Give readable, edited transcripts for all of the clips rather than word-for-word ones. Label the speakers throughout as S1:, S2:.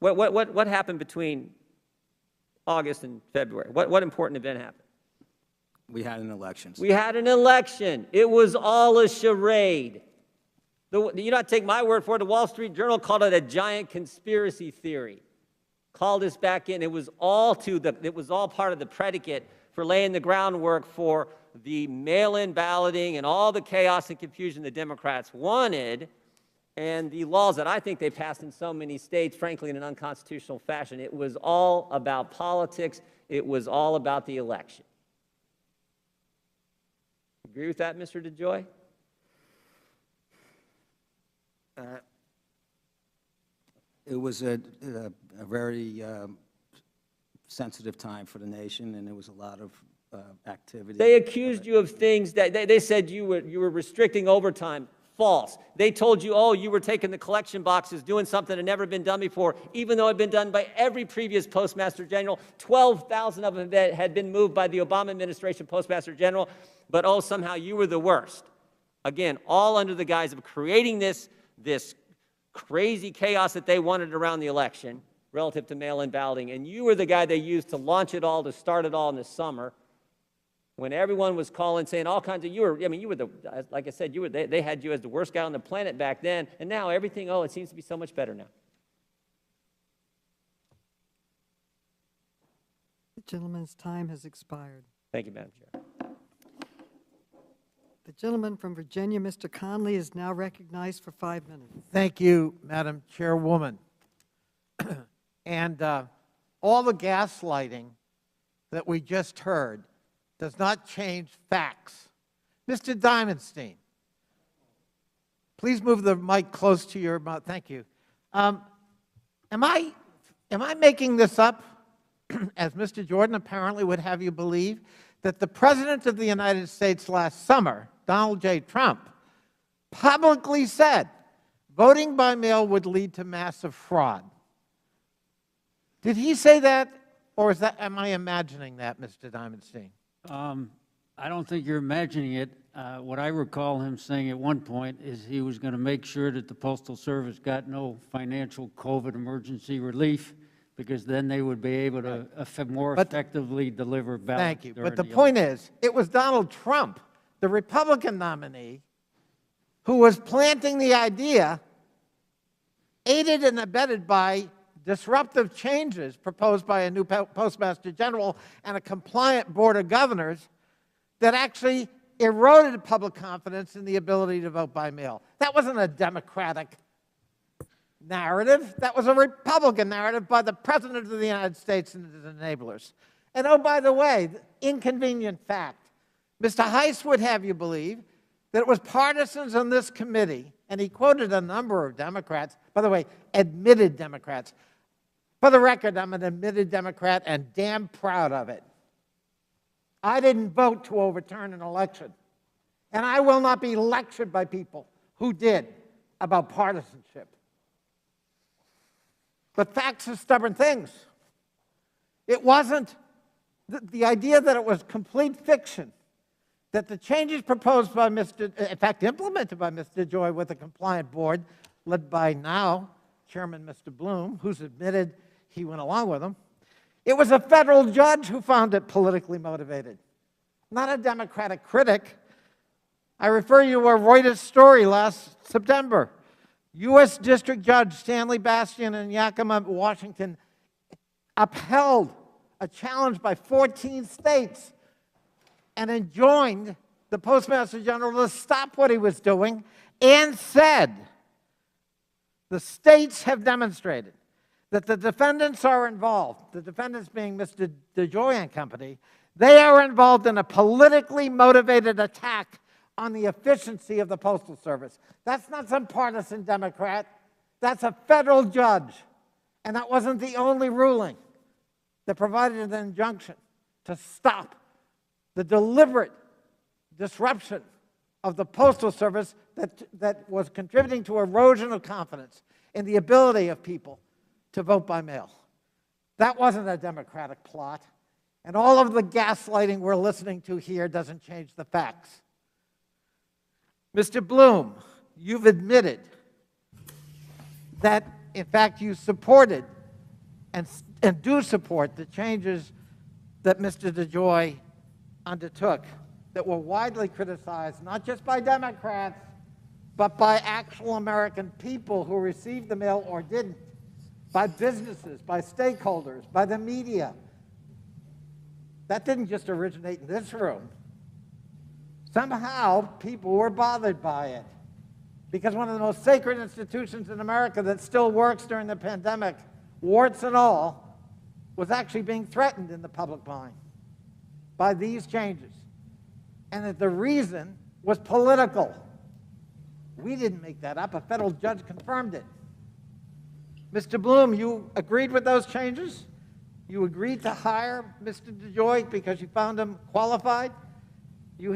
S1: What happened between August and February? What important event happened?
S2: We had an election.
S1: We had an election. It was all a charade. You not take my word for it. The Wall Street Journal called it a giant conspiracy theory. Called us back in. It was all part of the predicate for laying the groundwork for the mail-in balloting and all the chaos and confusion the Democrats wanted, and the laws that I think they passed in so many states, frankly, in an unconstitutional fashion. It was all about politics. It was all about the election. Agree with that, Mr. DeJoy?
S2: It was a very sensitive time for the nation, and there was a lot of activity.
S1: They accused you of things that they said you were restricting overtime. False. They told you, oh, you were taking the collection boxes, doing something that had never been done before, even though it had been done by every previous Postmaster General. 12,000 of them had been moved by the Obama administration Postmaster General, but oh, somehow you were the worst. Again, all under the guise of creating this crazy chaos that they wanted around the election relative to mail-in balloting, and you were the guy they used to launch it all, to start it all in the summer, when everyone was calling, saying all kinds of, like I said, they had you as the worst guy on the planet back then, and now everything, it seems to be so much better now.
S3: The gentleman's time has expired.
S1: Thank you, Madam Chair.
S3: The gentleman from Virginia, Mr. Connolly, is now recognized for 5 minutes.
S4: Thank you, Madam Chairwoman. And all the gaslighting that we just heard does not change facts. Mr. Diamondstein, please move the mic close to your mouth. Thank you. Am I making this up, as Mr. Jordan apparently would have you believe, that the President of the United States last summer, Donald J. Trump, publicly said voting by mail would lead to massive fraud? Did he say that, or am I imagining that, Mr. Diamondstein?
S5: I don't think you're imagining it. What I recall him saying at one point is he was going to make sure that the Postal Service got no financial COVID emergency relief, because then they would be able to more effectively deliver ballots.
S4: Thank you. But the point is, it was Donald Trump, the Republican nominee, who was planting the idea, aided and abetted by disruptive changes proposed by a new Postmaster General and a compliant Board of Governors, that actually eroded public confidence in the ability to vote by mail. That wasn't a Democratic narrative. That was a Republican narrative by the President of the United States and his enablers. And oh, by the way, inconvenient fact, Mr. Heiss would have you believe that it was partisans on this committee, and he quoted a number of Democrats, by the way, admitted Democrats. For the record, I'm an admitted Democrat and damn proud of it. I didn't vote to overturn an election, and I will not be lectured by people who did about partisanship. But facts are stubborn things. It wasn't the idea that it was complete fiction, that the changes proposed by in fact, implemented by Mr. DeJoy with a compliant board, led by now Chairman Mr. Bloom, who's admitted he went along with them. It was a federal judge who found it politically motivated, not a Democratic critic. I refer you to a Reuters story last September. U.S. District Judge Stanley Bastian in Yakima, Washington, upheld a challenge by 14 states and enjoined the Postmaster General to stop what he was doing, and said, the states have demonstrated that the defendants are involved, the defendants being Mr. DeJoy and company, they are involved in a politically motivated attack on the efficiency of the Postal Service. That's not some partisan Democrat. That's a federal judge. And that wasn't the only ruling that provided an injunction to stop the deliberate disruption of the Postal Service that was contributing to erosion of confidence in the ability of people to vote by mail. That wasn't a Democratic plot. And all of the gaslighting we're listening to here doesn't change the facts. Mr. Bloom, you've admitted that, in fact, you supported and do support the changes that Mr. DeJoy undertook that were widely criticized, not just by Democrats, but by actual American people who received the mail or didn't, by businesses, by stakeholders, by the media. That didn't just originate in this room. Somehow, people were bothered by it because one of the most sacred institutions in America that still works during the pandemic, warts and all, was actually being threatened in the public mind by these changes. And that the reason was political. We didn't make that up. A federal judge confirmed it. Mr. Bloom, you agreed with those changes? You agreed to hire Mr. DeJoy because you found him qualified? You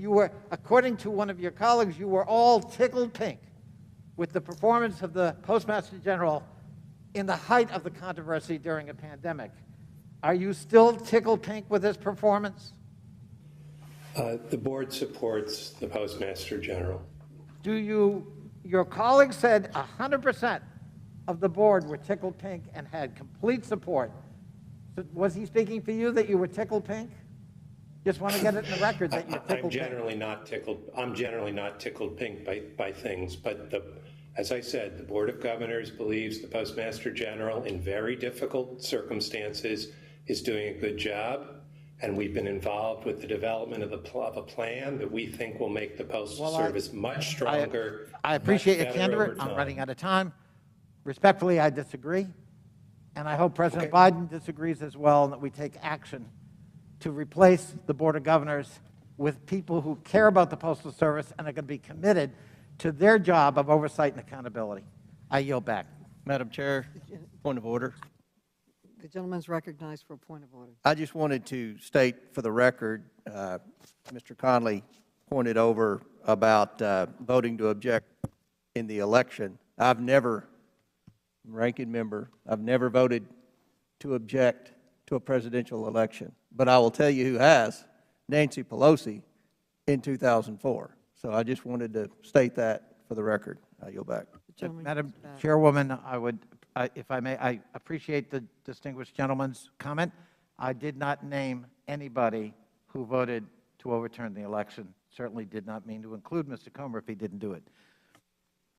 S4: were, according to one of your colleagues, you were all tickled pink with the performance of the Postmaster General in the height of the controversy during a pandemic. Are you still tickled pink with his performance?
S6: The board supports the Postmaster General.
S4: Your colleague said 100% of the board were tickled pink and had complete support. So was he speaking for you that you were tickled pink? Just want to get it in the record that you're tickled pink.
S6: I'm generally not tickled pink by things, but as I said, the Board of Governors believes the Postmaster General in very difficult circumstances is doing a good job, and we've been involved with the development of a plan that we think will make the Postal Service much stronger.
S4: I appreciate your candor. I'm running out of time. Respectfully, I disagree, and I hope President Biden disagrees as well, and that we take action to replace the Board of Governors with people who care about the Postal Service and are going to be committed to their job of oversight and accountability. I yield back.
S7: Madam Chair, point of order.
S3: The gentleman's recognized for a point of order.
S7: I just wanted to state for the record, Mr. Connolly pointed over about voting to object in the election. I've never, ranking member, I've never voted to object to a presidential election. But I will tell you who has, Nancy Pelosi in 2004. So I just wanted to state that for the record. I yield back.
S4: Madam Chairwoman, if I may, I appreciate the distinguished gentleman's comment. I did not name anybody who voted to overturn the election. Certainly did not mean to include Mr. Comer if he didn't do it.